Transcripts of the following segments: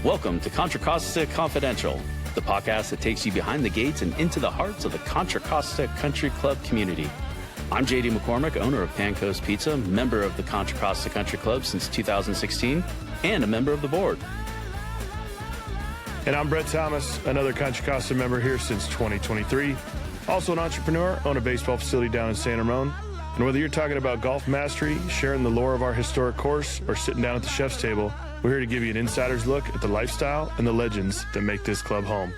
Welcome to Contra Costa Confidential, the podcast that takes you behind the gates and into the hearts of the Contra Costa Country Club community. I'm JD McCormick, owner of Pan Coast Pizza, member of the Contra Costa Country Club since 2016, and a member of the board. And I'm Brett Thomas, another Contra Costa member here since 2023. Also an entrepreneur, own a baseball facility down in San Ramon. And whether you're talking about golf mastery, sharing the lore of our historic course, or sitting down at the chef's table, we're here to give you an insider's look at the lifestyle and the legends that make this club home.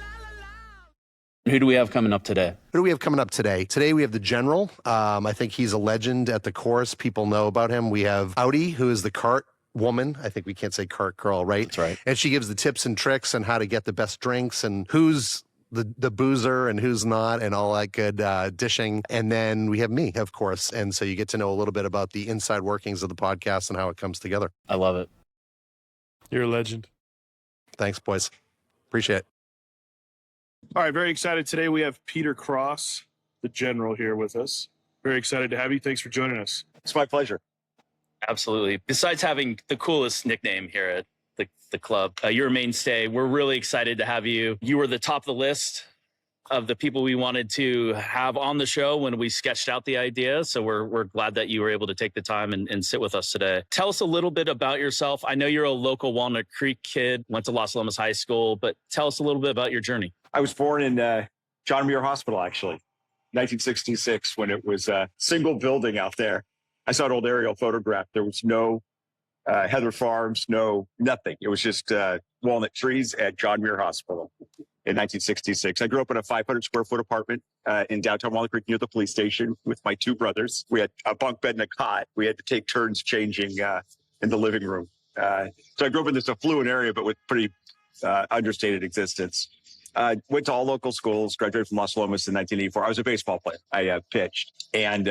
Who do we have coming up today? Who do we have coming up today? Today we have the General. I think he's a legend at the course. People know about him. We have Audi, who is the cart woman. I think we can't say cart girl, right? That's right. And she gives the tips and tricks on how to get the best drinks and who's the boozer and who's not and all that good dishing. And then we have me, of course. And so you get to know a little bit about the inside workings of the podcast and how it comes together. I love it. You're a legend. Thanks, boys. Appreciate it. All right, very excited. Today we have Peter Cross, the General, here with us. Very excited to have you. Thanks for joining us. It's my pleasure. Absolutely. Besides having the coolest nickname here at the club, you're a mainstay. We're really excited to have you. You were the top of the list of the people we wanted to have on the show when we sketched out the idea. So we're glad that you were able to take the time and sit with us today. Tell us a little bit about yourself. I know you're a local Walnut Creek kid, went to Los Alamos High School, but tell us a little bit about your journey. I was born in John Muir Hospital, actually, 1966, when it was a single building out there. I saw an old aerial photograph. There was no Heather Farms, nothing. It was just walnut trees at John Muir Hospital in 1966. I grew up in a 500 square foot apartment in downtown Walnut Creek near the police station with my two brothers. We had a bunk bed and a cot. We had to take turns changing in the living room. So I grew up in this affluent area, but with pretty understated existence. Went to all local schools, graduated from Los Alamos in 1984. I was a baseball player. I pitched and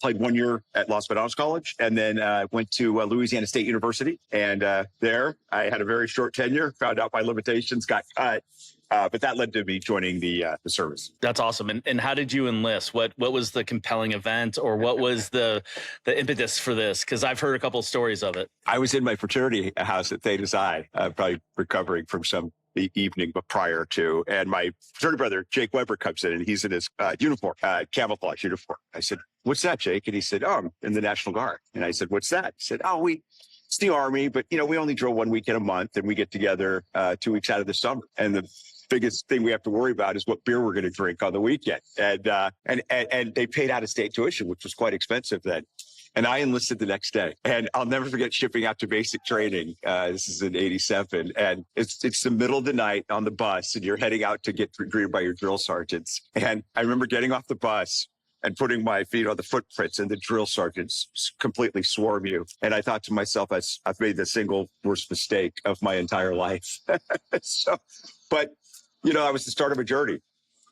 played 1 year at Los Alamos College and then went to Louisiana State University. And there I had a very short tenure, found out my limitations, got cut. But that led to me joining the service. That's awesome. And how did you enlist? What was the compelling event, or what was the impetus for this? Because I've heard a couple of stories of it. I was in my fraternity house at Theta Xi, probably recovering from the evening but prior to, and my fraternity brother Jake Weber comes in and he's in his uniform, camouflage uniform. I said, "What's that, Jake?" And he said, "Oh, I'm in the National Guard." And I said, "What's that?" He said, "Oh, it's the Army, but we only drill 1 weekend a month and we get together 2 weeks out of the summer. And the biggest thing we have to worry about is what beer we're going to drink on the weekend." And they paid out of state tuition, which was quite expensive then. And I enlisted the next day. And I'll never forget shipping out to basic training. This is in 87. And it's the middle of the night on the bus, and you're heading out to get greeted by your drill sergeants. And I remember getting off the bus and putting my feet on the footprints, and the drill sergeants completely swarm you. And I thought to myself, I've made the single worst mistake of my entire life. But that was the start of a journey.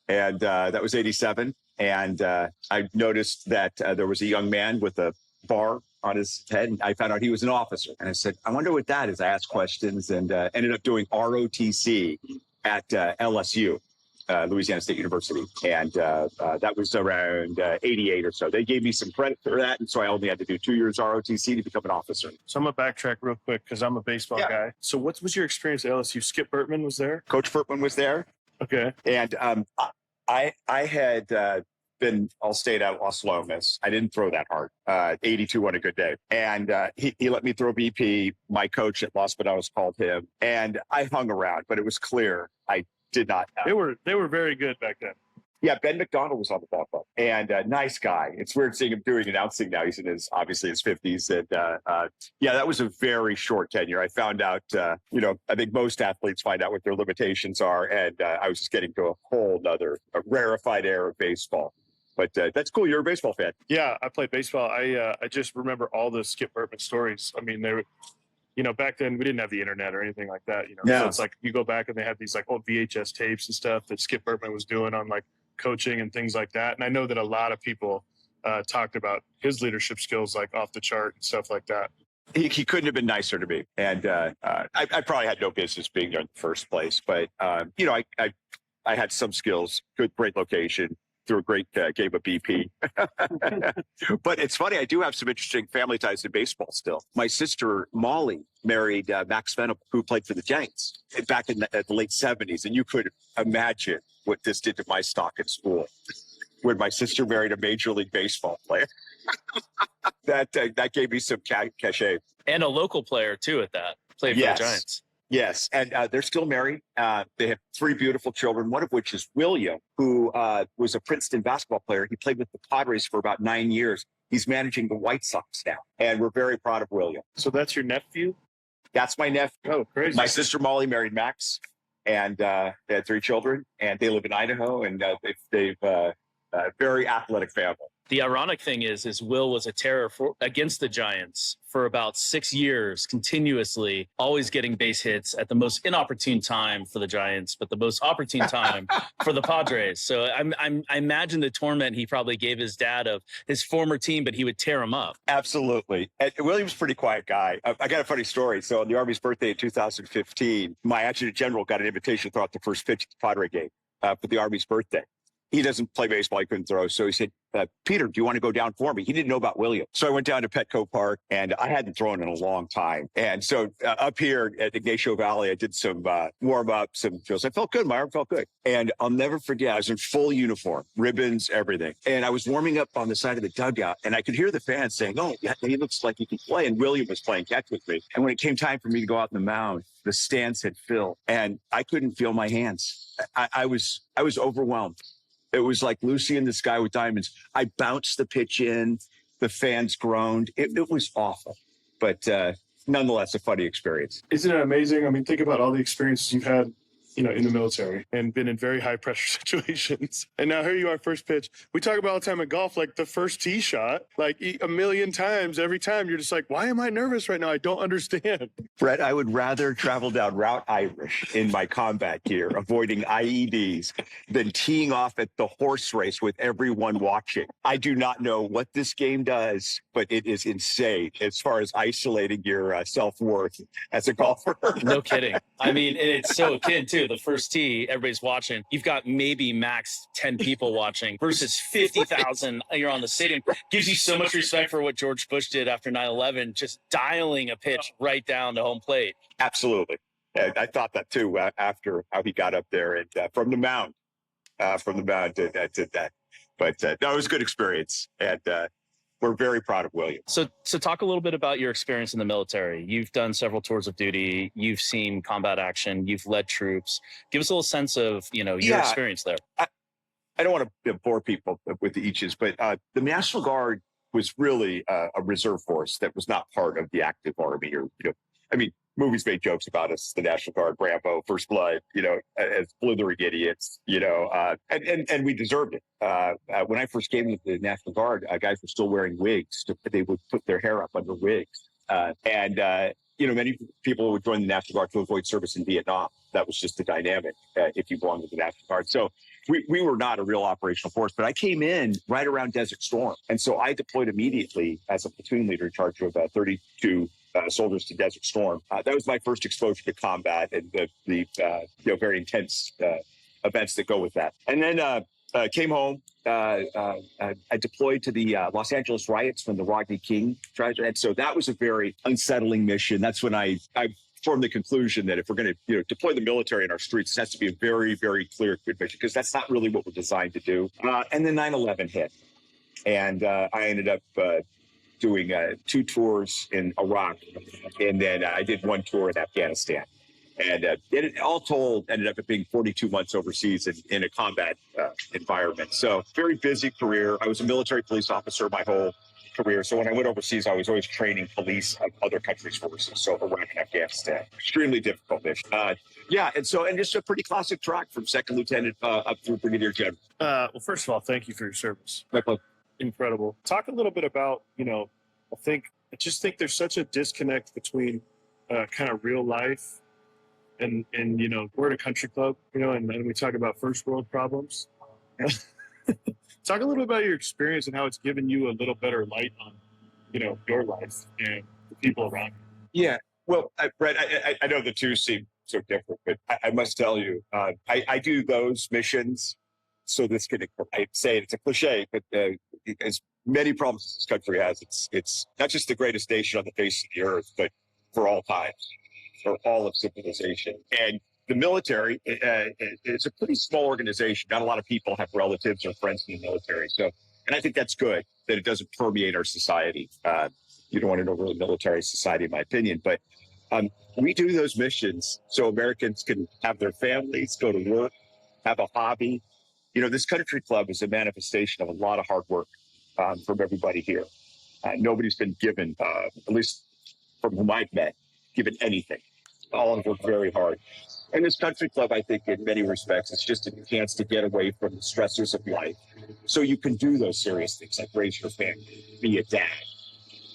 And that was 87. And I noticed that there was a young man with a bar on his head, and I found out he was an officer. And I said, "I wonder what that is." I asked questions and ended up doing ROTC at LSU, Louisiana State University. And that was around 88 or so. They gave me some credit for that, and so I only had to do 2 years ROTC to become an officer. So I'm going to backtrack real quick because I'm a baseball guy. So what was your experience at LSU? Skip Burtman was there? Coach Furtman was there. Okay. And I had been all-state at Los Alamos. I didn't throw that hard. 82 on a good day. And he let me throw BP. My coach at Los Alamos called him. And I hung around, but it was clear I did not. They were very good back then. Yeah, Ben McDonald was on the ball club. And nice guy. It's weird seeing him doing announcing now. He's in obviously his 50s. And that was a very short tenure. I found out, I think most athletes find out what their limitations are. And I was just getting to a whole nother rarefied era of baseball. But that's cool. You're a baseball fan. Yeah, I played baseball. I just remember all the Skip Burtman stories. I mean, they were, back then we didn't have the internet or anything like that. Yeah. So it's like you go back and they have these like old VHS tapes and stuff that Skip Burtman was doing on like coaching and things like that. And I know that a lot of people talked about his leadership skills like off the chart and stuff like that. He couldn't have been nicer to me. And I probably had no business being there in the first place. But, I had some skills, great location. through a great game of BP. But it's funny, I do have some interesting family ties in baseball still. My sister, Molly, married Max Venable, who played for the Giants back in the late 70s. And you could imagine what this did to my stock in school when my sister married a Major League Baseball player. That gave me some cachet. And a local player, too, at that. Played for the Giants. Yes, and they're still married. They have 3 beautiful children, one of which is William, who was a Princeton basketball player. He played with the Padres for about 9 years. He's managing the White Sox now, and we're very proud of William. So that's your nephew? That's my nephew. Oh, crazy. My sister Molly married Max, and they had 3 children, and they live in Idaho, and they've a very athletic family. The ironic thing is Will was a terror against the Giants for about 6 years, continuously, always getting base hits at the most inopportune time for the Giants, but the most opportune time for the Padres. So I imagine the torment he probably gave his dad of his former team, but he would tear him up. Absolutely. And William's a pretty quiet guy. I got a funny story. So on the Army's birthday in 2015, my adjutant general got an invitation to throw out the first pitch at the Padre game for the Army's birthday. He doesn't play baseball. He couldn't throw. So he said, Peter, do you want to go down for me? He didn't know about William. So I went down to Petco Park, and I hadn't thrown in a long time. And so up here at Ignacio Valley, I did some warm-ups, some drills. I felt good. My arm felt good. And I'll never forget, I was in full uniform, ribbons, everything. And I was warming up on the side of the dugout, and I could hear the fans saying, oh, yeah, he looks like he can play. And William was playing catch with me. And when it came time for me to go out in the mound, the stands had filled, and I couldn't feel my hands. I was overwhelmed. It was like Lucy in the Sky with Diamonds. I bounced the pitch in. The fans groaned. It was awful, but nonetheless, a funny experience. Isn't it amazing? I mean, think about all the experiences you've had, in the military and been in very high pressure situations. And now here you are, first pitch. We talk about all the time in golf, like the first tee shot, like a million times, every time you're just like, why am I nervous right now? I don't understand. Brett, I would rather travel down Route Irish in my combat gear, avoiding IEDs, than teeing off at the horse race with everyone watching. I do not know what this game does, but it is insane as far as isolating your self-worth as a golfer. No kidding. I mean, and it's so akin too. The first tee, everybody's watching. You've got maybe max 10 people watching versus 50,000. You're on the stadium. Gives you so much respect for what George Bush did after 9/11, just dialing a pitch right down to home plate. Absolutely. I thought that too after how he got up there and from the mound did that. But no, it was a good experience. And we're very proud of William. So talk a little bit about your experience in the military. You've done several tours of duty. You've seen combat action. You've led troops. Give us a little sense of, your experience there. I don't want to bore people with the eaches, but the National Guard was really a reserve force that was not part of the active Army. Or, movies made jokes about us, the National Guard, Rambo, First Blood, as blithering idiots, and we deserved it. When I first came into the National Guard, guys were still wearing wigs. They would put their hair up under wigs. Many people would join the National Guard to avoid service in Vietnam. That was just the dynamic if you belonged to the National Guard. So we were not a real operational force, but I came in right around Desert Storm. And so I deployed immediately as a platoon leader in charge of 32 soldiers to Desert Storm. That was my first exposure to combat and the very intense events that go with that. And then came home. I deployed to the Los Angeles riots when the Rodney King tragedy. And so that was a very unsettling mission. That's when I formed the conclusion that if we're going to deploy the military in our streets, it has to be a very, very clear, good mission, because that's not really what we're designed to do. And then 9/11 hit. And I ended up doing 2 tours in Iraq. And then I did 1 tour in Afghanistan. And it all told ended up being 42 months overseas in a combat environment. So very busy career. I was a military police officer my whole career. So when I went overseas, I was always training police of other countries' forces. So Iraq and Afghanistan, extremely difficult mission. And just a pretty classic track from second lieutenant up through brigadier general. Well, first of all, thank you for your service. My pleasure. Incredible. Talk a little bit about, I just think there's such a disconnect between kind of real life and we're at a country club, and we talk about first world problems. Talk a little about your experience and how it's given you a little better light on, your life and the people around you. Yeah. Well, Brett, I know the two seem so different, but I must tell you, I do those missions so this can, I say it's a cliche, but as many problems as this country has, it's not just the greatest nation on the face of the earth, but for all times, for all of civilization. And the military is a pretty small organization. Not a lot of people have relatives or friends in the military. So, and I think that's good that it doesn't permeate our society. You don't want to know really military society, in my opinion, but we do those missions so Americans can have their families, go to work, have a hobby. You know, this country club is a manifestation of a lot of hard work from everybody here. Nobody's been given, at least from whom I've met, given anything. All have worked very hard. And this country club, I think, in many respects, it's just a chance to get away from the stressors of life. So you can do those serious things like raise your family, be a dad,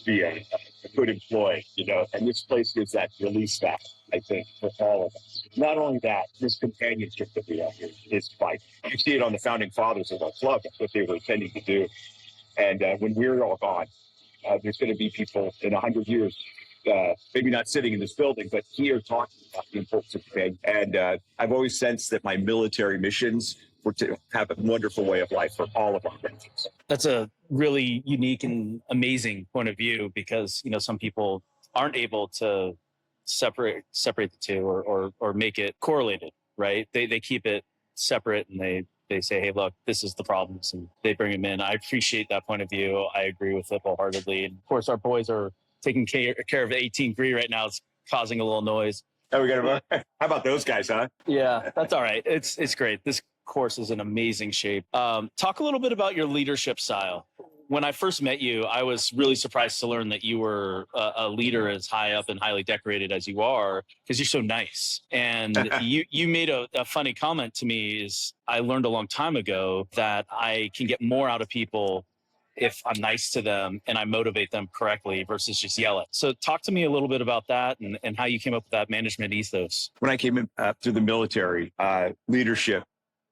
be a good employee, you know, and this place gives that release back, I think, for all of us. Not only that, this companionship that we have here is vital. You see it on the founding fathers of our club. That's what they were intending to do. And when we're all gone, there's going to be people in 100 years, maybe not sitting in this building, but here talking about the importance of companionship. And I've always sensed that my military missions were to have a wonderful way of life for all of our veterans. That's a really unique and amazing point of view because, you know, some people aren't able to separate the two or make it correlated, right? They keep it separate and they say, hey, look, this is the problems, and they bring them in. I appreciate that point of view. I agree with it wholeheartedly. And of course, our boys are taking care of 18 Gree right now. It's causing a little noise. Oh, we got to. How about those guys, huh? Yeah, that's all right. It's great. This course is in amazing shape. Talk a little bit about your leadership style. When I first met you, I was really surprised to learn that you were a leader as high up and highly decorated as you are, because you're so nice. And you made a funny comment to me is I learned a long time ago that I can get more out of people if I'm nice to them and I motivate them correctly versus just yell at. So talk to me a little bit about that and how you came up with that management ethos. When I came in through the military, leadership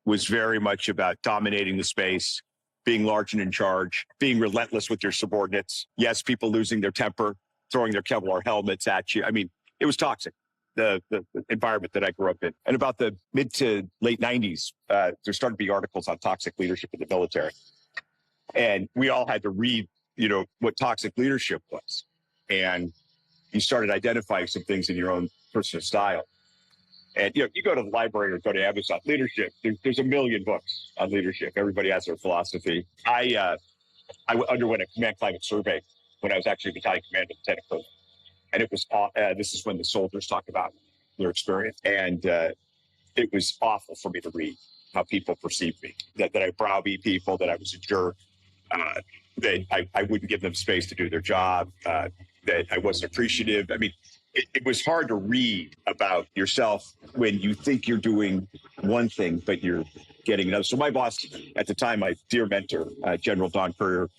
was very much about dominating the space, being large and in charge, being relentless with your subordinates. Yes, people losing their temper, throwing their Kevlar helmets at you. I mean, it was toxic, the environment that I grew up in. And about the mid to late 90s, there started to be articles on toxic leadership in the military. And we all had to read, you know, what toxic leadership was. And you started identifying some things in your own personal style. And, you know, you go to the library or go to Amazon, leadership, there's a million books on leadership. Everybody has their philosophy. I underwent a command climate survey when I was actually battalion commander, lieutenant colonel. And it was, this is when the soldiers talk about their experience. And it was awful for me to read how people perceived me, that I browbeat people, that I was a jerk, that I wouldn't give them space to do their job, that I wasn't appreciative. I mean, it was hard to read about yourself when you think you're doing one thing, but you're getting another. So my boss at the time, my dear mentor, General Don Courier,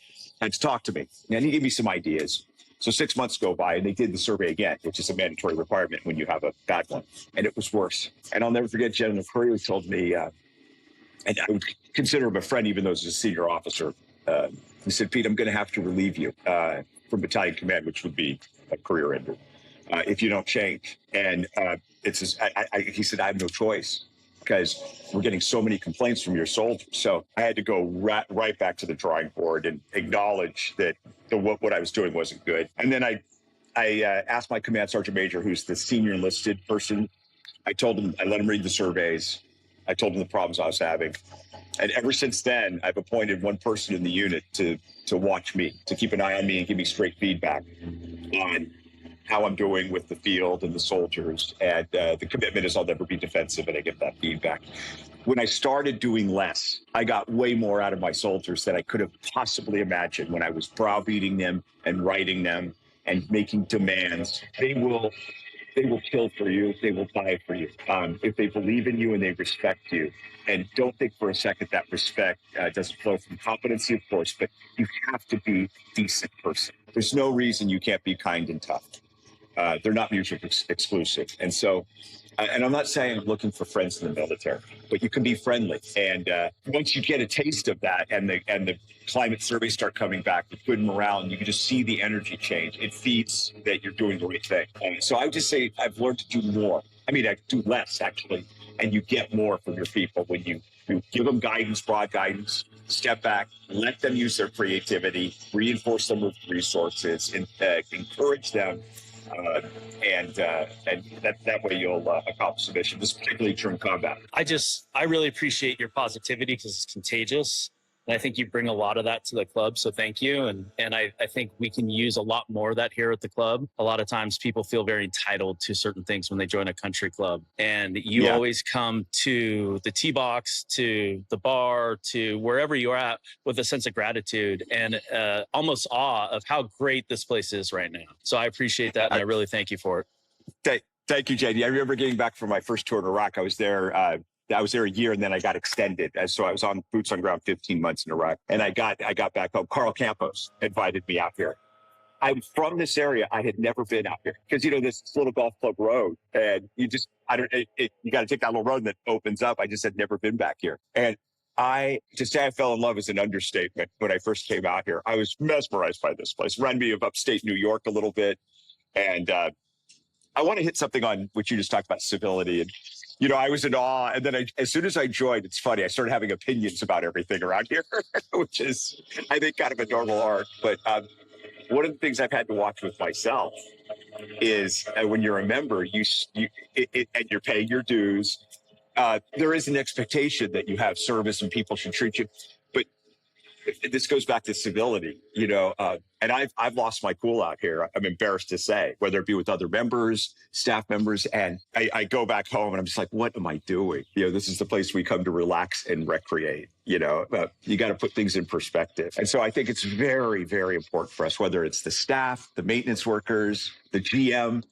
had to talk to me, and he gave me some ideas. So 6 months go by, and they did the survey again, which is a mandatory requirement when you have a bad one, and it was worse. And I'll never forget General Courier told me, and I would consider him a friend, even though he's a senior officer. He said, Pete, I'm going to have to relieve you from battalion command, which would be a career ender, if you don't change. And he said, I have no choice because we're getting so many complaints from your soldiers. So I had to go right back to the drawing board and acknowledge that what I was doing wasn't good. And then I asked my command sergeant major, who's the senior enlisted person. I let him read the surveys. I told him the problems I was having. And ever since then, I've appointed one person in the unit to watch me, to keep an eye on me and give me straight feedback on how I'm doing with the field and the soldiers. And the commitment is I'll never be defensive, and I get that feedback. When I started doing less, I got way more out of my soldiers than I could have possibly imagined when I was browbeating them and writing them and making demands. They will kill for you. They will die for you. If they believe in you and they respect you. And don't think for a second that respect doesn't flow from competency, of course, but you have to be a decent person. There's no reason you can't be kind and tough. They're not mutually exclusive. And so, and I'm not saying I'm looking for friends in the military, but you can be friendly. And once you get a taste of that and the climate surveys start coming back with good morale, and you can just see the energy change, it feeds that you're doing the right thing. So I would just say I've learned to do more. I mean, I do less, actually, and you get more from your people when you give them guidance, broad guidance, step back, let them use their creativity, reinforce them with resources, and encourage them. And that way you'll accomplish the mission. This is particularly true in combat. I really appreciate your positivity because it's contagious. And I think you bring a lot of that to the club. So thank you. And I think we can use a lot more of that here at the club. A lot of times people feel very entitled to certain things when they join a country club. And you always come to the tee box, to the bar, to wherever you're at with a sense of gratitude and almost awe of how great this place is right now. So I appreciate that. And I really thank you for it. Thank you, JD. I remember getting back from my first tour to Iraq. I was there a year, and then I got extended. So I was on boots on ground 15 months in Iraq, and I got back home. Carl Campos invited me out here. I'm from this area. I had never been out here because, this little golf club road, and you got to take that little road that opens up. I just had never been back here. And to say I fell in love is an understatement. When I first came out here, I was mesmerized by this place. Reminded me of upstate New York a little bit. And I want to hit something on what you just talked about, civility. And I was in awe. And then as soon as I joined, it's funny, I started having opinions about everything around here, which is, I think, kind of a normal arc. But one of the things I've had to watch with myself is when you're a member, and you're paying your dues, there is an expectation that you have service and people should treat you. But this goes back to civility, and I've lost my cool out here. I'm embarrassed to say, whether it be with other members, staff members, and I go back home and I'm just like, what am I doing? This is the place we come to relax and recreate. You got to put things in perspective. And so I think it's very, very important for us, whether it's the staff, the maintenance workers, the GM,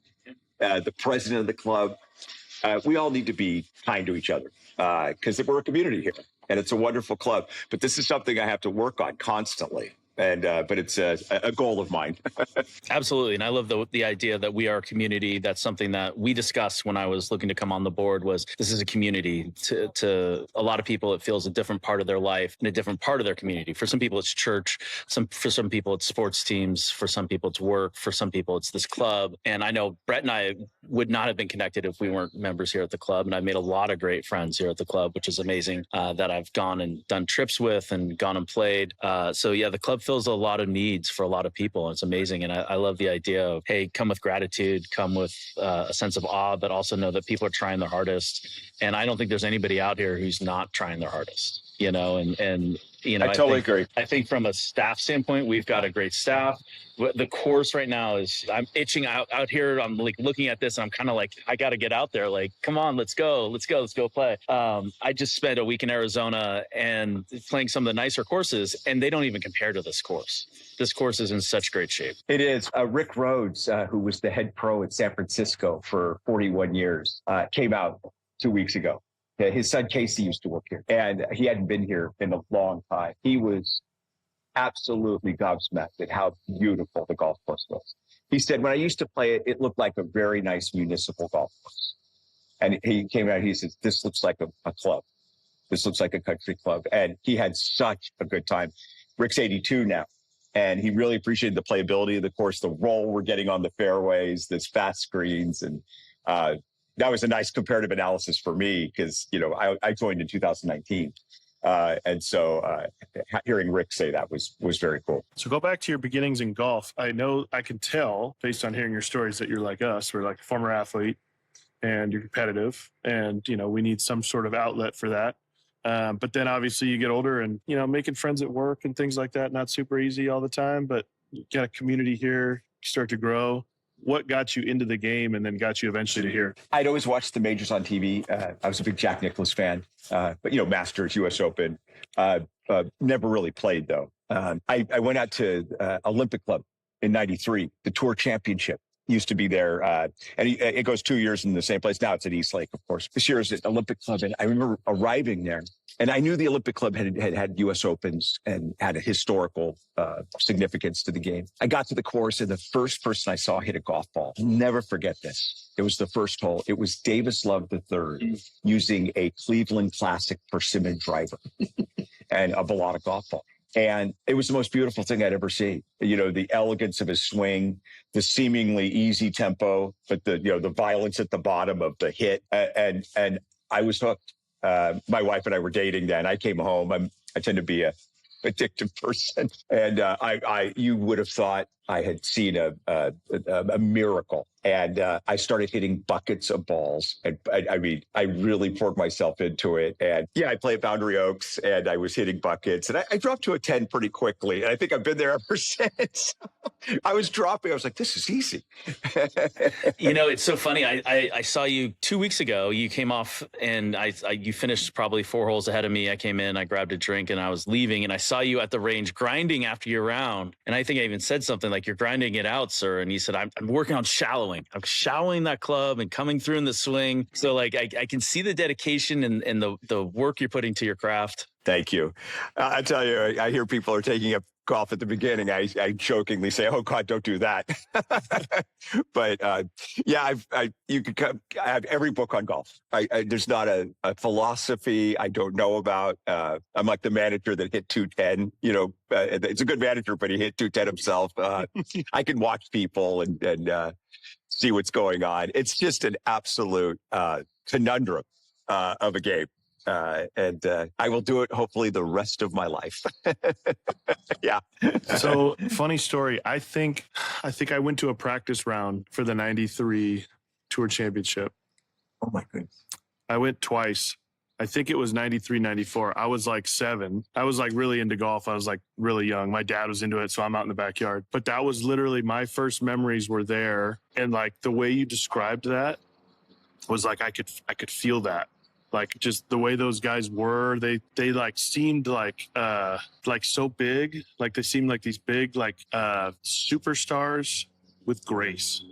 the president of the club. We all need to be kind to each other because we're a community here. And it's a wonderful club. But this is something I have to work on constantly. But it's a goal of mine. Absolutely. And I love the idea that we are a community. That's something that we discussed when I was looking to come on the board was this is a community. To a lot of people, it feels a different part of their life and a different part of their community. For some people, it's church. For some people, it's sports teams. For some people, it's work. For some people, it's this club. And I know Brett and I would not have been connected if we weren't members here at the club. And I've made a lot of great friends here at the club, which is amazing, that I've gone and done trips with and gone and played. So yeah, the club fills a lot of needs for a lot of people. It's amazing. And I love the idea of, hey, come with gratitude, come with a sense of awe, but also know that people are trying their hardest. And I don't think there's anybody out here who's not trying their hardest, I totally agree. I think from a staff standpoint, we've got a great staff. The course right now is, I'm itching out here. I'm like looking at this and I'm kind of like, I got to get out there. Like, come on, let's go play. I just spent a week in Arizona and playing some of the nicer courses, and they don't even compare to this course. This course is in such great shape. It is. Rick Rhodes, who was the head pro at San Francisco for 41 years, came out 2 weeks ago. His son Casey used to work here, and he hadn't been here in a long time. He was absolutely gobsmacked at how beautiful the golf course was. He said, when I used to play it, it looked like a very nice municipal golf course. And he came out, he said, this looks like a club. This looks like a country club. And he had such a good time. Rick's 82 now, and he really appreciated the playability of the course, the roll we're getting on the fairways, this fast screens. And that was a nice comparative analysis for me because, I joined in 2019. And so hearing Rick say that was very cool. So go back to your beginnings in golf. I know I can tell based on hearing your stories that you're like us. We're like a former athlete and you're competitive and, we need some sort of outlet for that. But then obviously you get older and, making friends at work and things like that, not super easy all the time, but you got a community here, you start to grow. What got you into the game and then got you eventually to here? I'd always watched the majors on TV. I was a big Jack Nicklaus fan, but Masters, U.S. Open. Never really played though. I went out to Olympic Club in '93. The Tour Championship used to be there, and it goes 2 years in the same place. Now it's at East Lake, of course. This year is at Olympic Club, and I remember arriving there. And I knew the Olympic Club had U.S. Opens and had a historical significance to the game. I got to the course, and the first person I saw hit a golf ball. I'll never forget this. It was the first hole. It was Davis Love III using a Cleveland Classic persimmon driver and a Balata golf ball. And it was the most beautiful thing I'd ever seen. The elegance of his swing, the seemingly easy tempo, but the violence at the bottom of the hit. And I was hooked. My wife and I were dating then. I came home. I tend to be a addictive person, and you would have thought I had seen a miracle. And I started hitting buckets of balls, and I mean, I really poured myself into it. And yeah, I played Boundary Oaks, and I was hitting buckets, and I dropped to a 10 pretty quickly. And I think I've been there ever since. I was dropping. I was like, this is easy. You know, it's so funny. I saw you 2 weeks ago. You came off, and you finished probably 4 holes ahead of me. I came in, I grabbed a drink, and I was leaving, and I saw you at the range grinding after your round. And I think I even said something like, "You're grinding it out, sir." And you said, "I'm working on shallowing. I'm shallowing that club and coming through in the swing." So like, I can see the dedication and the work you're putting to your craft. Thank you. I tell you, I hear people are taking up golf at the beginning. I jokingly say, "Oh God, don't do that." But yeah, you could come. I have every book on golf. There's not a philosophy I don't know about. I'm like the manager that hit 210. You know, it's a good manager, but he hit 210 himself. I can watch people and see what's going on. It's just an absolute conundrum of a game. And I will do it hopefully the rest of my life. Yeah. So funny story. I think I went to a practice round for the 93 Tour Championship. Oh my goodness. I went twice. I think it was 93, 94. I was like 7. I was like really into golf. I was like really young. My dad was into it, so I'm out in the backyard. But that was literally my first memories were there. And like the way you described that was like I could feel that. Like just the way those guys were, they like seemed like so big. Like they seemed like these big like superstars with grace.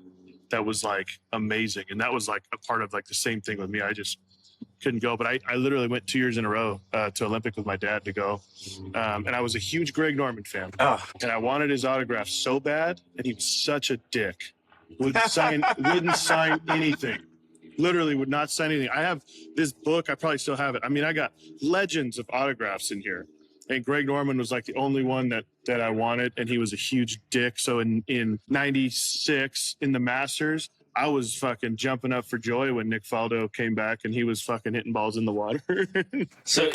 That was like amazing. And that was like a part of like the same thing with me. I just couldn't go, but I literally went 2 years in a row to Olympic with my dad to go. And I was a huge Greg Norman fan. Oh. And I wanted his autograph so bad, and he was such a dick. Wouldn't sign anything. Literally would not sign anything. I have this book. I probably still have it. I mean, I got legends of autographs in here. And Greg Norman was like the only one that I wanted. And he was a huge dick. So in 96 in the Masters, I was fucking jumping up for joy when Nick Faldo came back and he was fucking hitting balls in the water. So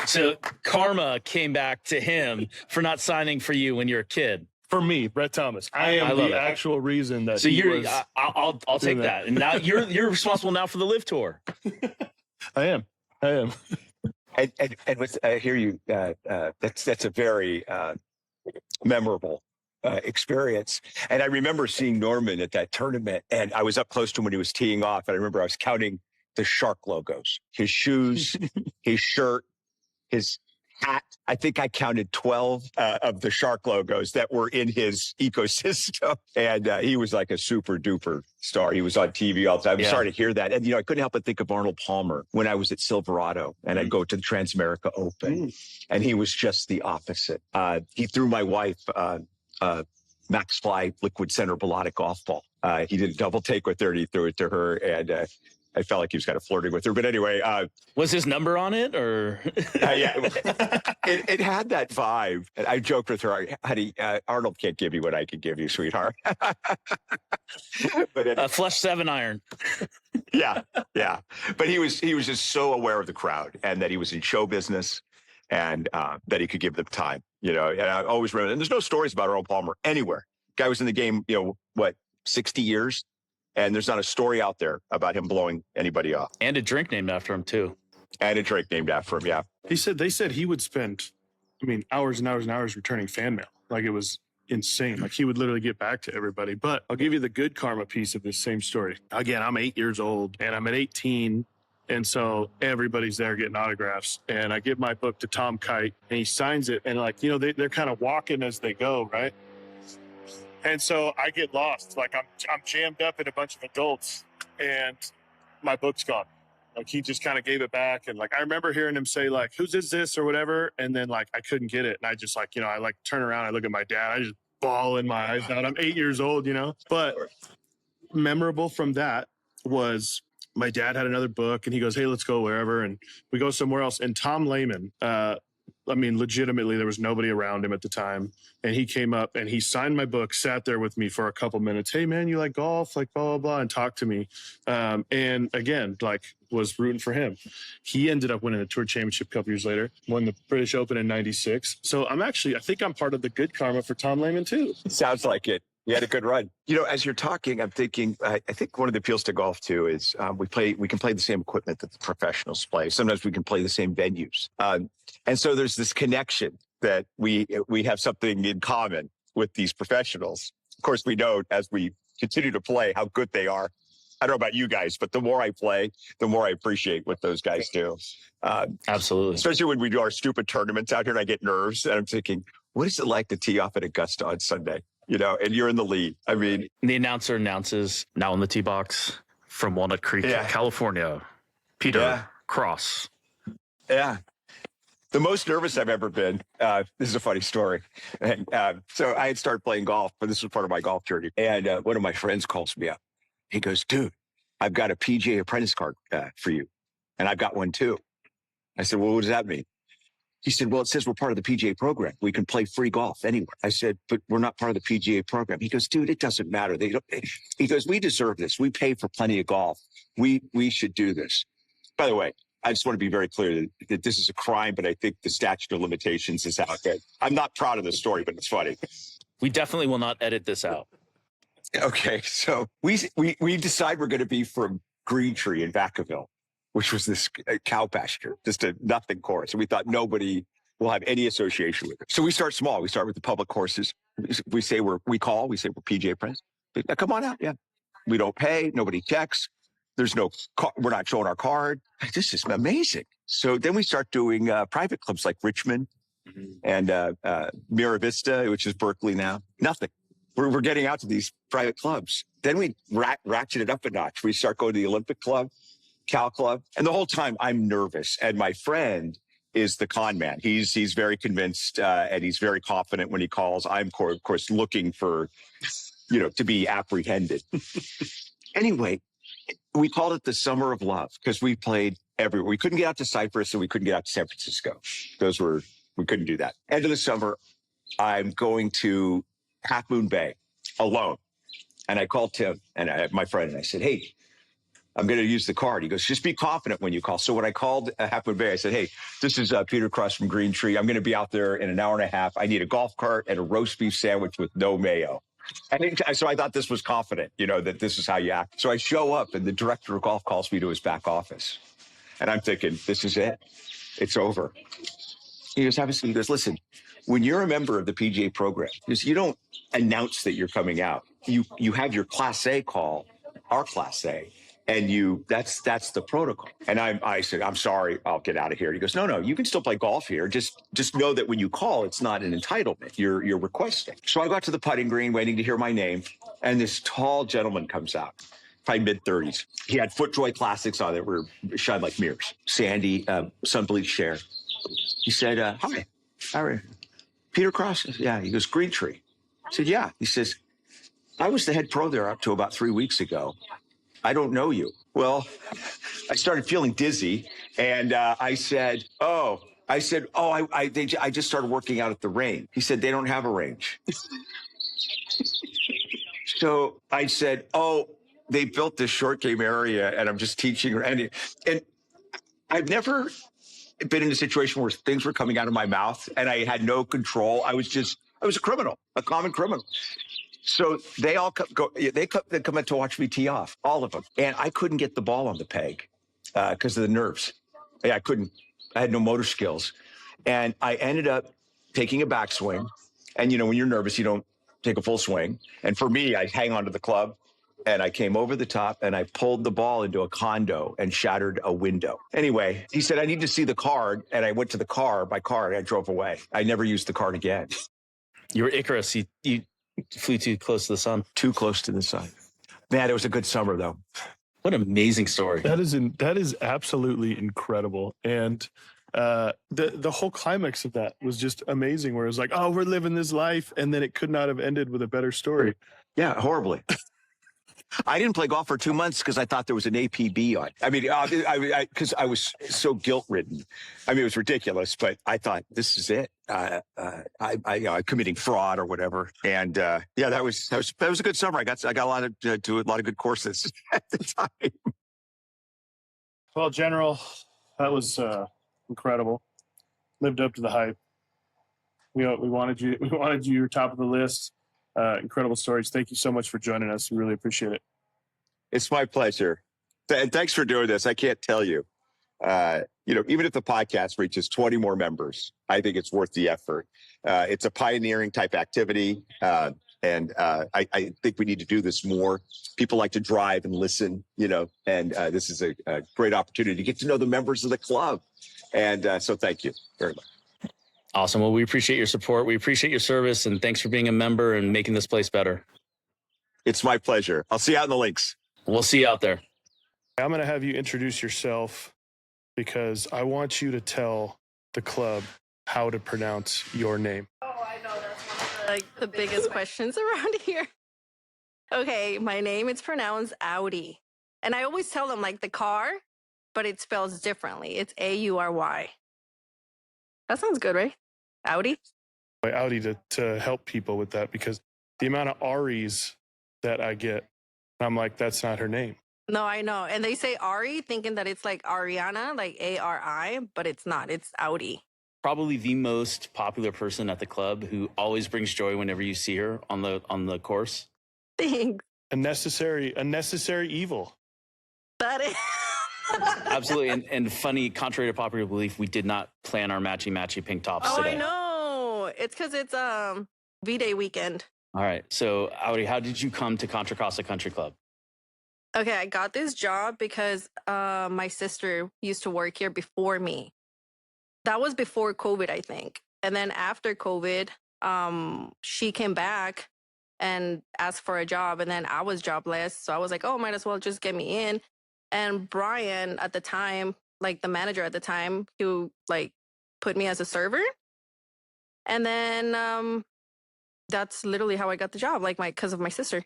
karma came back to him for not signing for you when you were a kid. For me, Brett Thomas, I am the actual reason that. So you're. I'll take that. And now you're responsible now for the Live Tour. I am. And with I hear you. That's a very memorable experience. And I remember seeing Norman at that tournament, and I was up close to him when he was teeing off. And I remember I was counting the shark logos, his shoes, his shirt, his hat. I think I counted 12 of the shark logos that were in his ecosystem. And he was like a super duper star. He was on TV all the time. I'm sorry to hear that. And, I couldn't help but think of Arnold Palmer when I was at Silverado and I'd go to the Transamerica Open. And he was just the opposite. He threw my wife Max Fly Liquid Center Bellotti golf ball. He did a double take with her and he threw it to her. And I felt like he was kind of flirting with her. But anyway. Was his number on it or? Yeah, it had that vibe. And I joked with her, honey, Arnold can't give you what I can give you, sweetheart. But a flush 7 iron. Yeah. But he was just so aware of the crowd and that he was in show business and that he could give them time. And I always remember, and there's no stories about Arnold Palmer anywhere. Guy was in the game, 60 years? And there's not a story out there about him blowing anybody off. And a drink named after him, too. And a drink named after him, yeah. They said he would spend, hours and hours and hours returning fan mail. Like, it was insane. Like, he would literally get back to everybody. But I'll give you the good karma piece of this same story. Again, I'm 8 years old, and I'm at 18. And so everybody's there getting autographs. And I give my book to Tom Kite, and he signs it. And, they're kind of walking as they go, right? And so I get lost. Like I'm jammed up in a bunch of adults and my book's gone. Like he just kind of gave it back. And I remember hearing him say whose is this or whatever. And then I couldn't get it. And I just I turn around, I look at my dad, I just bawling my eyes out. I'm 8 years old, but memorable from that was my dad had another book and he goes, "Hey, let's go wherever." And we go somewhere else. And Tom Lehman, I mean, legitimately, there was nobody around him at the time. And he came up and he signed my book, sat there with me for a couple minutes. Hey, man, you like golf? Like, blah, blah, blah, and talked to me. And again, like, was rooting for him. He ended up winning the Tour Championship a couple years later, won the British Open in 96. So I think I'm part of the good karma for Tom Lehman, too. Sounds like it. You had a good run. You know, as you're talking, I'm thinking, I think one of the appeals to golf, too, is we can play the same equipment that the professionals play. Sometimes we can play the same venues. And so there's this connection that we have something in common with these professionals. Of course, we know as we continue to play how good they are. I don't know about you guys, but the more I play, the more I appreciate what those guys do. Absolutely. Especially when we do our stupid tournaments out here and I get nerves and I'm thinking, what is it like to tee off at Augusta on Sunday? You know, and you're in the lead. I mean, The announcer announces now in the tee box from Walnut Creek, California, Peter Cross. Yeah. The most nervous I've ever been. This is a funny story. And, so I had started playing golf, but this was part of my golf journey. And one of my friends calls me up. He goes, dude, I've got a PGA apprentice card for you. And I've got one too. I said, well, what does that mean? He said, well, it says we're part of the PGA program. We can play free golf anywhere. I said, but we're not part of the PGA program. He goes, dude, it doesn't matter. He goes, we deserve this. We pay for plenty of golf. We should do this. By the way, I just want to be very clear that this is a crime, but I think the statute of limitations is out there. I'm not proud of the story, but it's funny. We definitely will not edit this out. Okay, so we decide we're going to be from Green Tree in Vacaville, which was this cow pasture, just a nothing course. And we thought nobody will have any association with it. So we start small. We start with the public courses. We say we're PGA apprentice. Come on out. Yeah. We don't pay. Nobody checks. There's no, we're not showing our card. This is amazing. So then we start doing private clubs like Richmond and Mira Vista, which is Berkeley now. Nothing. We're getting out to these private clubs. Then we ratchet it up a notch. We start going to the Olympic Club, Cal Club. And the whole time I'm nervous. And my friend is the con man. He's very convinced and he's very confident when he calls. I'm, of course, looking for, to be apprehended. Anyway, we called it the Summer of Love because we played everywhere. We couldn't get out to Cyprus and we couldn't get out to San Francisco. We couldn't do that. End of the summer, I'm going to Half Moon Bay alone. And I called Tim and my friend and I said, hey, I'm going to use the card. He goes, just be confident when you call. So when I called Half Moon Bay, I said, hey, this is Peter Cross from Green Tree. I'm going to be out there in an hour and a half. I need a golf cart and a roast beef sandwich with no mayo. So I thought this was confident, that this is how you act. So I show up and the director of golf calls me to his back office. And I'm thinking, this is it. It's over. He goes, have a seat. He goes, listen, when you're a member of the PGA program, you don't announce that you're coming out. You have your Class A call, our Class A, and that's the protocol. And I said, I'm sorry, I'll get out of here. He goes, no, you can still play golf here. Just know that when you call, it's not an entitlement. You're requesting. So I got to the putting green, waiting to hear my name, and this tall gentleman comes out, probably mid-30s. He had FootJoy Classics on that were shined like mirrors. Sandy, sun-bleached hair. He said, hi, Aury. Peter Cross? Yeah. He goes, Green Tree. I said, yeah. He says, I was the head pro there up to about 3 weeks ago. I don't know you. Well, I started feeling dizzy, and I said, I just started working out at the range. He said, they don't have a range. So I said, they built this short game area, and I'm just teaching. And I've never been in a situation where things were coming out of my mouth, and I had no control. I was a criminal, a common criminal. So they all come in to watch me tee off, all of them. And I couldn't get the ball on the peg because of the nerves. I couldn't. I had no motor skills. And I ended up taking a backswing. And, when you're nervous, you don't take a full swing. And for me, I hang onto the club. And I came over the top and I pulled the ball into a condo and shattered a window. Anyway, he said, I need to see the card. And I went to my car, and I drove away. I never used the card again. You were Icarus. You flew too close to the sun. Too close to the sun. Man, it was a good summer, though. What an amazing story. That is absolutely incredible. And the whole climax of that was just amazing, where it was like, we're living this life. And then it could not have ended with a better story. Yeah, horribly. I didn't play golf for 2 months because I thought there was an APB on. I mean, because I was so guilt-ridden. I mean, it was ridiculous, but I thought this is it. I'm committing fraud or whatever. And yeah, that was a good summer. I got a lot of do a lot of good courses at the time. Well, General, that was incredible. Lived up to the hype. We wanted you. We wanted you. You're top of the list. Incredible stories. Thank you so much for joining us. We really appreciate it. It's my pleasure. And thanks for doing this. I can't tell you. Even if the podcast reaches 20 more members, I think it's worth the effort. It's a pioneering type activity. And I think we need to do this more. People like to drive and listen, and this is a great opportunity to get to know the members of the club. And so thank you very much. Awesome. Well, we appreciate your support. We appreciate your service, and thanks for being a member and making this place better. It's my pleasure. I'll see you out in the links. We'll see you out there. I'm going to have you introduce yourself because I want you to tell the club how to pronounce your name. Oh, I know. That's one of the biggest questions around here. Okay, my name is pronounced Audi. And I always tell them like the car, but it spells differently. It's Aury. That sounds good, right? Audi? Audi to help people with that because the amount of Aurys that I get, I'm like, that's not her name. No, I know. And they say Aury thinking that it's like Ariana, like Ari, but it's not. It's Audi. Probably the most popular person at the club who always brings joy whenever you see her on the course. Thanks. A necessary evil. That is. Absolutely. And funny, contrary to popular belief, we did not plan our matchy pink tops today. I know. It's because it's V-Day weekend. All right. So, Audi, how did you come to Contra Costa Country Club? Okay, I got this job because my sister used to work here before me. That was before COVID, I think. And then after COVID, she came back and asked for a job. And then I was jobless. So I was like, oh, might as well just get me in. And Brian at the time, like the manager at the time, he like put me as a server. And then that's literally how I got the job, like because of my sister.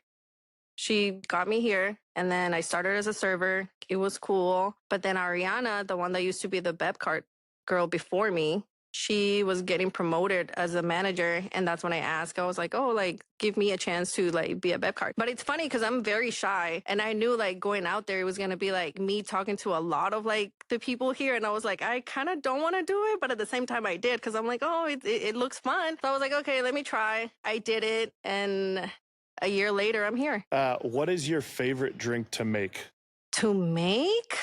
She got me here, and then I started as a server. It was cool. But then Ariana, the one that used to be the Beb cart girl before me, she was getting promoted as a manager. And that's when I asked, I was like, oh, like, give me a chance to like be a Beb cart. But it's funny because I'm very shy. And I knew like going out there, it was going to be like me talking to a lot of like the people here. And I was like, I kind of don't want to do it. But at the same time, I did because I'm like, oh, it looks fun. So I was like, okay, let me try. I did it. And a year later, I'm here. What is your favorite drink to make? To make?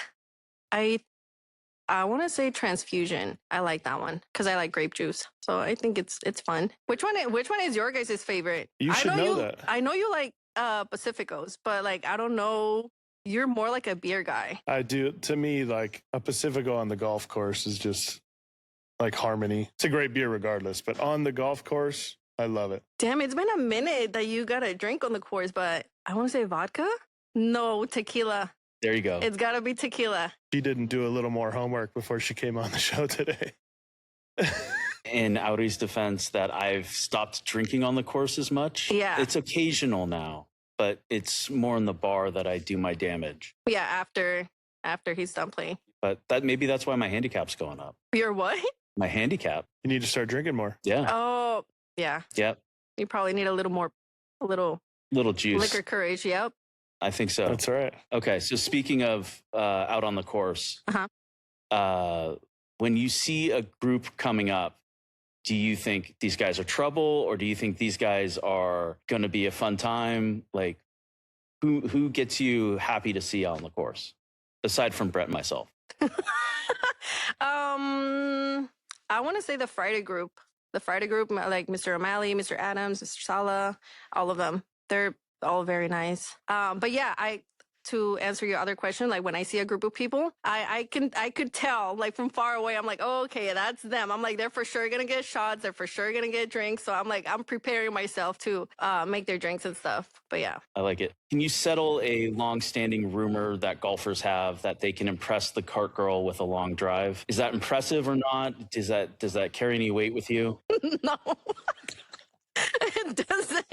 I want to say transfusion. I like that one because I like grape juice. So I think it's fun. Which one is your guys' favorite? You should know that. I know you like Pacificos, but like I don't know. You're more like a beer guy. I do. To me, like a Pacifico on the golf course is just like harmony. It's a great beer regardless, but on the golf course, I love it. Damn, it's been a minute that you got a drink on the course, but I want to say vodka? No, tequila. There you go. It's got to be tequila. She didn't do a little more homework before she came on the show today. In Aury's defense, that I've stopped drinking on the course as much. Yeah. It's occasional now, but it's more in the bar that I do my damage. Yeah, after he's done playing. But maybe that's why my handicap's going up. Your what? My handicap. You need to start drinking more. Yeah. Oh, yeah. Yep. You probably need a little juice. Liquor courage. Yep. I think so. That's right. Okay. So speaking of out on the course, when you see a group coming up, do you think these guys are trouble, or do you think these guys are going to be a fun time? Like, who gets you happy to see out on the course, aside from Brett and myself? I want to say the Friday group. The Friday group, like Mr. O'Malley, Mr. Adams, Mr. Sala, all of them. They're all very nice. But yeah, to answer your other question, like when I see a group of people, I could tell like from far away. I'm like, oh, okay, that's them. I'm like, they're for sure gonna get shots. They're for sure gonna get drinks. So I'm preparing myself to make their drinks and stuff. But yeah, I like it. Can you settle a long-standing rumor that golfers have that they can impress the cart girl with a long drive? Is that impressive or not? Does that carry any weight with you? No, it doesn't.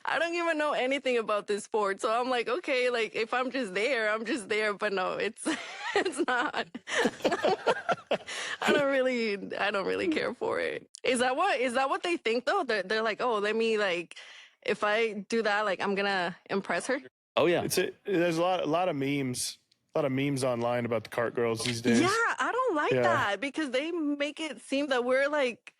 I don't even know anything about this sport. So I'm like, okay, like if I'm just there, I'm just there. But no, it's it's not. I don't really care for it. Is that what they think though? They're like, oh, let me like, if I do that, like I'm gonna impress her. Oh yeah. There's a lot of memes. A lot of memes online about the cart girls these days. Yeah, I don't like that because they make it seem that we're like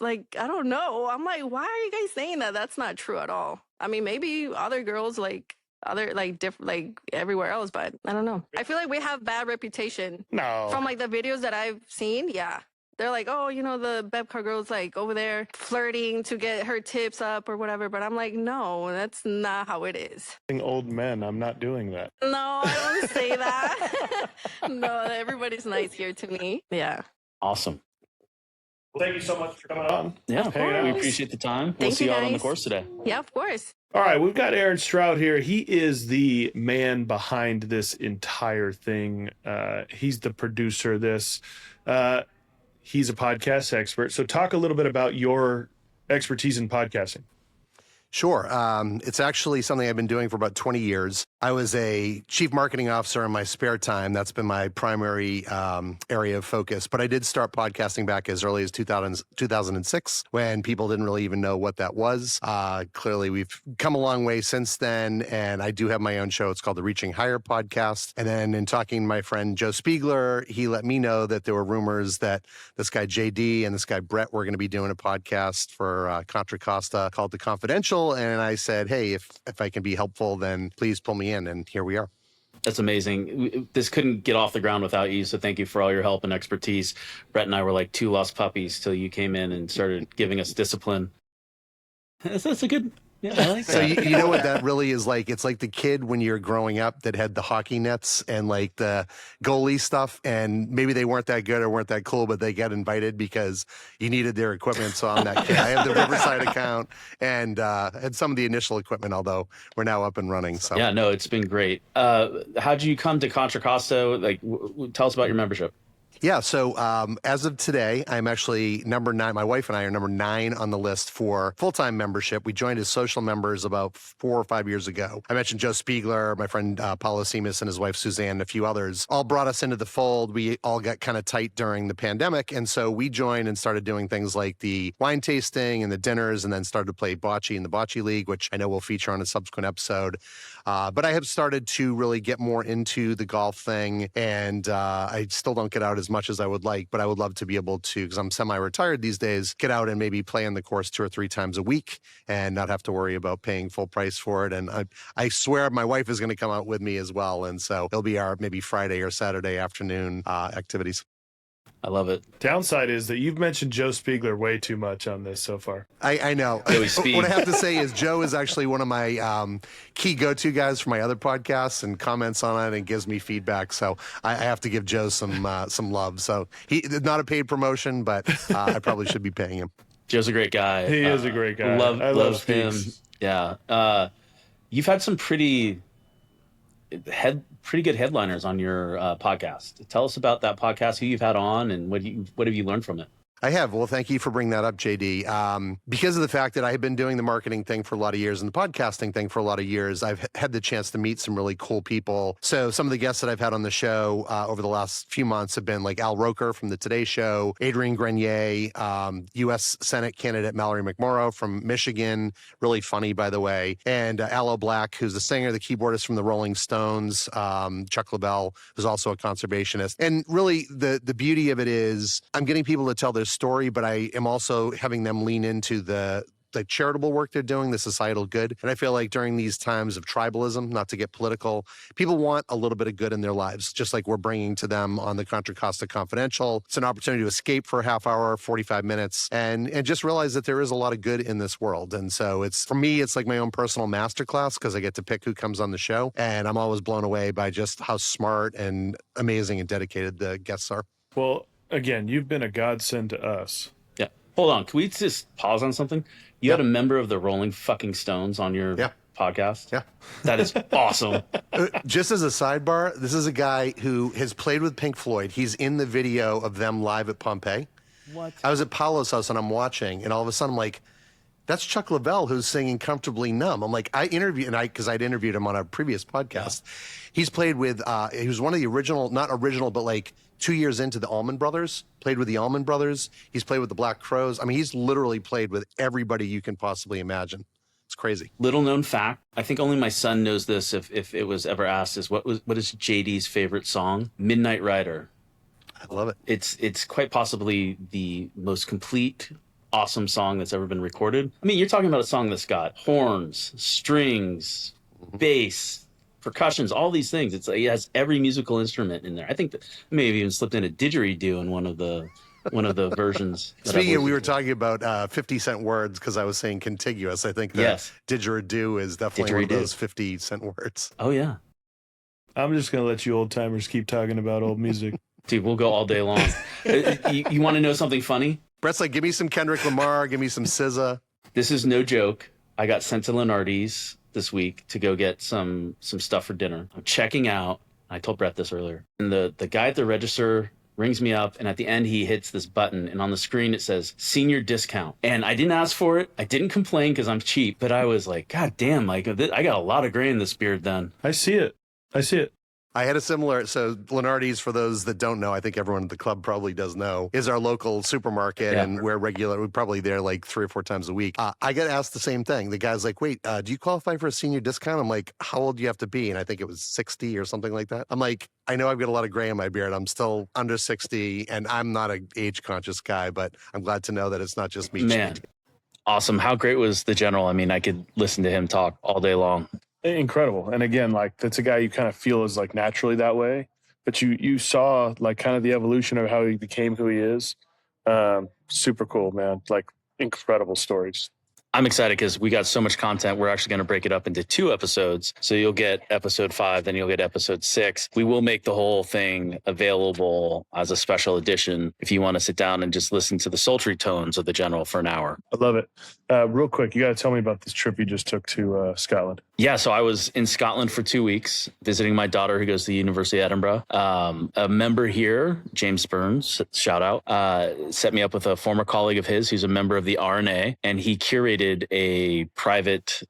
I don't know. I'm like, why are you guys saying that? That's not true at all. I mean, maybe other girls like other like different like everywhere else, but I don't know. I feel like we have bad reputation. No. From like the videos that I've seen, yeah. They're like, oh, you know, the Bebcar girl's like over there flirting to get her tips up or whatever. But I'm like, no, that's not how it is. Old men, I'm not doing that. No, I don't say that. No, everybody's nice here to me. Yeah. Awesome. Well, thank you so much for coming on. Yeah, Hanging we out. appreciate the time. We'll Thank see you, you out on the guys. course today. Yeah, of course. All right, we've got Aaron Stroud here. He is the man behind this entire thing. He's the producer of this. He's a podcast expert. So talk a little bit about your expertise in podcasting. Sure. It's actually something I've been doing for about 20 years. I was a chief marketing officer in my spare time. That's been my primary area of focus. But I did start podcasting back as early as 2006 when people didn't really even know what that was. Clearly, we've come a long way since then. And I do have my own show. It's called the Reaching Higher podcast. And then in talking to my friend Joe Spiegler, he let me know that there were rumors that this guy JD and this guy Brett were going to be doing a podcast for Contra Costa called The Confidential. And I said, hey, if I can be helpful, then please pull me in. And here we are. That's amazing. This couldn't get off the ground without you. So thank you for all your help and expertise. Brett and I were like two lost puppies till you came in and started giving us discipline. That's a good, yeah, I like that. So you know what that really is like? It's like the kid when you're growing up that had the hockey nets and like the goalie stuff, and maybe they weren't that good or weren't that cool, but they got invited because you needed their equipment. So I'm that kid. I have the Riverside account and had some of the initial equipment, although we're now up and running. So yeah, no, it's been great. How'd you come to Contra Costa? Like, tell us about your membership. Yeah, so as of today, I'm actually number 9. My wife and I are number 9 on the list for full-time membership. We joined as social members about 4 or 5 years ago. I mentioned Joe Spiegler, my friend Paulo Seamus and his wife Suzanne, and a few others, all brought us into the fold. We all got kind of tight during the pandemic, and so we joined and started doing things like the wine tasting and the dinners, and then started to play bocce in the Bocce League, which I know we'll feature on a subsequent episode. But I have started to really get more into the golf thing, and I still don't get out as much as I would like, but I would love to be able to, because I'm semi-retired these days, get out and maybe play in the course 2 or 3 times a week and not have to worry about paying full price for it. And I swear my wife is going to come out with me as well. And so it'll be our maybe Friday or Saturday afternoon activities. I love it. Downside is that you've mentioned Joe Spiegler way too much on this so far. I know. What I have to say is Joe is actually one of my key go-to guys for my other podcasts and comments on it and gives me feedback. So I have to give Joe some love. So not a paid promotion, but I probably should be paying him. Joe's a great guy. He is a great guy. I love him. Yeah. You've had some pretty good headliners on your podcast. Tell us about that podcast, who you've had on, and what have you learned from it? I have. Well, thank you for bringing that up, JD. Because of the fact that I have been doing the marketing thing for a lot of years and the podcasting thing for a lot of years, I've had the chance to meet some really cool people. So some of the guests that I've had on the show over the last few months have been like Al Roker from the Today Show, Adrian Grenier, U.S. Senate candidate Mallory McMorrow from Michigan, really funny, by the way, and Aloe Black, who's the singer, the keyboardist from the Rolling Stones, Chuck Leavell, who's also a conservationist. And really, the beauty of it is I'm getting people to tell their story, but I am also having them lean into the charitable work they're doing, the societal good. And I feel like during these times of tribalism, not to get political, people want a little bit of good in their lives, just like we're bringing to them on the Contra Costa Confidential. It's an opportunity to escape for a half hour, 45 minutes, and just realize that there is a lot of good in this world. And so for me, it's like my own personal masterclass because I get to pick who comes on the show. And I'm always blown away by just how smart and amazing and dedicated the guests are. Well, again, you've been a godsend to us. Yeah. Hold on. Can we just pause on something? You had a member of the Rolling fucking Stones on your podcast? Yeah. That is awesome. Just as a sidebar, this is a guy who has played with Pink Floyd. He's in the video of them live at Pompeii. What? I was at Paolo's house and I'm watching, and all of a sudden I'm like, That's Chuck Leavell who's singing Comfortably Numb. I'm like, I'd interviewed him on a previous podcast. He's played with, he was one of the original, not original, but like 2 years into the Allman Brothers, played with the Allman Brothers. He's played with the Black Crowes. I mean, he's literally played with everybody you can possibly imagine. It's crazy. Little known fact, I think only my son knows this if it was ever asked, is what is JD's favorite song? Midnight Rider. I love it. It's quite possibly the most complete, awesome song that's ever been recorded. I mean, you're talking about a song that's got horns, strings, bass, percussions, all these things. It has every musical instrument in there. I think that may have even slipped in a didgeridoo in one of the versions. Speaking of, we were talking about 50-cent words because I was saying contiguous. I think that didgeridoo is definitely one of those 50-cent words. Oh, yeah. I'm just going to let you old timers keep talking about old music. Dude, we'll go all day long. You want to know something funny? Brett's like, give me some Kendrick Lamar, give me some SZA. This is no joke. I got sent to Lenardi's this week to go get some stuff for dinner. I'm checking out. I told Brett this earlier. And the guy at the register rings me up, and at the end he hits this button, and on the screen it says senior discount. And I didn't ask for it. I didn't complain because I'm cheap, but I was like, God damn, like I got a lot of gray in this beard then. I see it. I had a similar, so Lenardi's, for those that don't know, I think everyone at the club probably does know, is our local supermarket, and we're probably there like 3 or 4 times a week. I get asked the same thing. The guy's like, wait, do you qualify for a senior discount? I'm like, how old do you have to be? And I think it was 60 or something like that. I'm like, I know I've got a lot of gray in my beard. I'm still under 60, and I'm not an age-conscious guy, but I'm glad to know that it's not just me. Man, awesome. How great was the General? I mean, I could listen to him talk all day long. Incredible. And again, like, that's a guy you kind of feel is like naturally that way, but you saw like kind of the evolution of how he became who he is. Super cool, man. Like, incredible stories. I'm excited because we got so much content. We're actually going to break it up into 2 episodes. So you'll get episode 5, then you'll get episode 6. We will make the whole thing available as a special edition if you want to sit down and just listen to the sultry tones of the General for an hour. I love it. Real quick, you got to tell me about this trip you just took to Scotland. Yeah, so I was in Scotland for 2 weeks visiting my daughter who goes to the University of Edinburgh. A member here, James Burns, shout out, set me up with a former colleague of his who's a member of the RNA, and he curated a private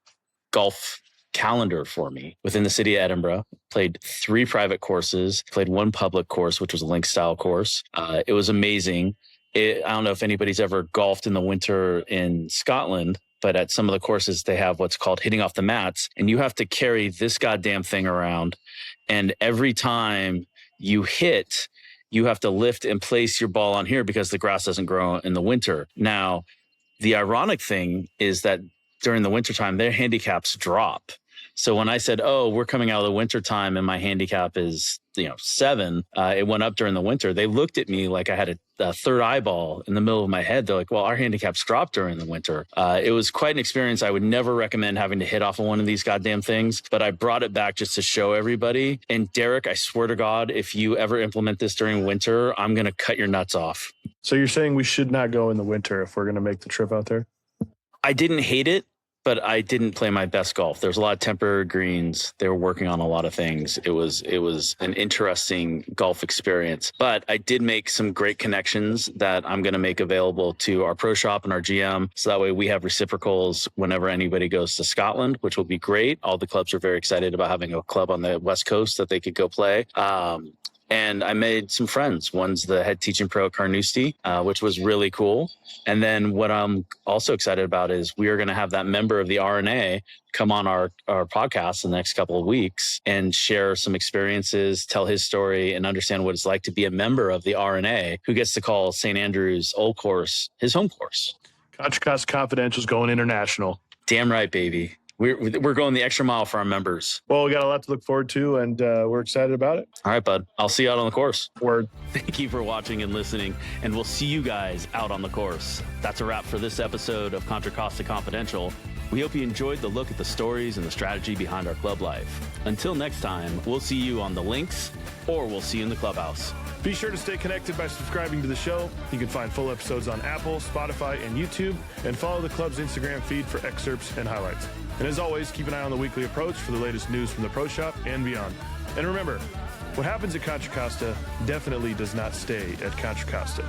golf calendar for me within the city of Edinburgh. Played 3 private courses, played 1 public course, which was a link style course. It was amazing. I don't know if anybody's ever golfed in the winter in Scotland, but at some of the courses, they have what's called hitting off the mats, and you have to carry this goddamn thing around. And every time you hit, you have to lift and place your ball on here because the grass doesn't grow in the winter. Now, the ironic thing is that during the wintertime, their handicaps drop. So when I said, oh, we're coming out of the wintertime and my handicap is, 7, it went up during the winter. They looked at me like I had a third eyeball in the middle of my head. They're like, well, our handicaps dropped during the winter. It was quite an experience. I would never recommend having to hit off of one of these goddamn things, but I brought it back just to show everybody. And Derek, I swear to God, if you ever implement this during winter, I'm going to cut your nuts off. So you're saying we should not go in the winter if we're going to make the trip out there? I didn't hate it, but I didn't play my best golf. There's a lot of temporary greens. They were working on a lot of things. It was an interesting golf experience, but I did make some great connections that I'm going to make available to our pro shop and our GM. So that way we have reciprocals whenever anybody goes to Scotland, which will be great. All the clubs are very excited about having a club on the West Coast that they could go play. And I made some friends. One's the head teaching pro at Carnoustie, which was really cool. And then what I'm also excited about is we are going to have that member of the RNA come on our podcast in the next couple of weeks and share some experiences, tell his story, and understand what it's like to be a member of the RNA who gets to call St. Andrew's Old Course his home course. Contra Costa Confidential's going international. Damn right, baby. We're going the extra mile for our members. Well, we got a lot to look forward to, and we're excited about it. All right, bud. I'll see you out on the course. Word. Thank you for watching and listening, and we'll see you guys out on the course. That's a wrap for this episode of Contra Costa Confidential. We hope you enjoyed the look at the stories and the strategy behind our club life. Until next time, we'll see you on the links, or we'll see you in the clubhouse. Be sure to stay connected by subscribing to the show. You can find full episodes on Apple, Spotify, and YouTube, and follow the club's Instagram feed for excerpts and highlights. And as always, keep an eye on the weekly approach for the latest news from the pro shop and beyond. And remember, what happens at Contra Costa definitely does not stay at Contra Costa.